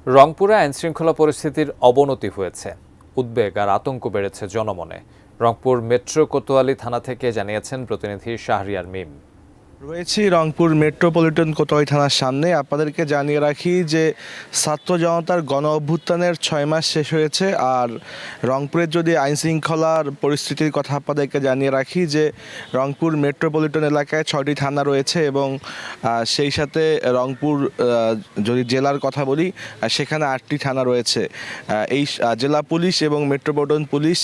রংপুরে আইনশৃঙ্খলা পরিস্থিতির অবনতি হয়েছে। উদ্বেগ আর আতঙ্ক বেড়েছে জনমনে। রংপুর মেট্রো কোতোয়ালি থানা থেকে জানিয়েছেন প্রতিনিধি শাহরিয়ার মিম। রয়েছি রংপুর মেট্রোপলিটন কোতোয়ালি থানার সামনে। আপনাদেরকে জানিয়ে রাখি যে ছাত্র জনতার গণ অভ্যুত্থানের ৬ মাস শেষ হয়েছে। আর রংপুরের যদি আইনশৃঙ্খলার পরিস্থিতির কথা আপনাদেরকে জানিয়ে রাখি যে রংপুর মেট্রোপলিটন এলাকায় ৬টি থানা রয়েছে এবং সেই সাথে রংপুর যদি জেলার কথা বলি সেখানে 8টি থানা রয়েছে। এই জেলা পুলিশ এবং মেট্রোপলিটন পুলিশ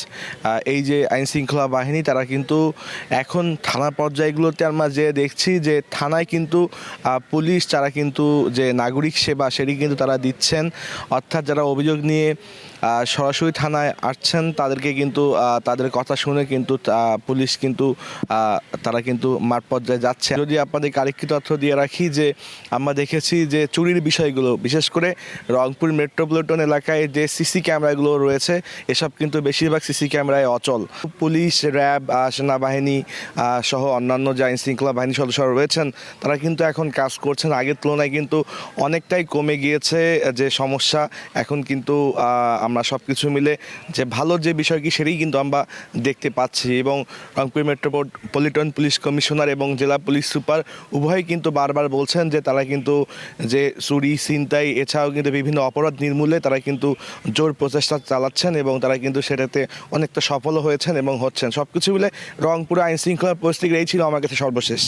এই যে আইনশৃঙ্খলা বাহিনী তারা কিন্তু এখন থানা পর্যায়গুলোতে আমরা যে দেখছি যে থানায় কিন্তু পুলিশ তারা কিন্তু যে নাগরিক সেবা সেটি কিন্তু তারা দিচ্ছেন। অর্থাৎ যারা অভিযোগ নিয়ে সরাসরি থানায় আসছেন তাদেরকে কিন্তু তাদের কথা শুনে কিন্তু পুলিশ কিন্তু তারা কিন্তু মাঠ পর্যায়ে যাচ্ছে। যদি আপনাদের আরেকটি তথ্য দিয়ে রাখি যে আমরা দেখেছি যে চুরির বিষয়গুলো বিশেষ করে রংপুর মেট্রোপলিটন এলাকায় যে সিসি ক্যামেরাগুলো রয়েছে এসব কিন্তু বেশিরভাগ সিসি ক্যামেরায় অচল। পুলিশ, র্যাব, সেনাবাহিনী সহ অন্যান্য যে আইনশৃঙ্খলা বাহিনী সদস্যরা রয়েছেন তারা কিন্তু এখন কাজ করছেন। আগের তুলনায় কিন্তু অনেকটাই কমে গিয়েছে যে সমস্যা। এখন কিন্তু আমরা সব কিছু মিলে যে ভালো যে বিষয় কি সেটাই কিন্তু আমরা দেখতে পাচ্ছি এবং রংপুর মেট্রোপলিটন পুলিশ কমিশনার এবং জেলা পুলিশ সুপার উভয়ই কিন্তু বারবার বলছেন যে তারা কিন্তু যে চুরি, ছিনতাই এছাড়াও কিন্তু বিভিন্ন অপরাধ নির্মূলে তারা কিন্তু জোর প্রচেষ্টা চালাচ্ছেন এবং তারা কিন্তু সেটাতে অনেকটা সফলও হয়েছেন এবং হচ্ছেন। সব কিছু মিলে রংপুরে আইনশৃঙ্খলার পরিস্থিতি এই ছিল আমার কাছে সর্বশেষ।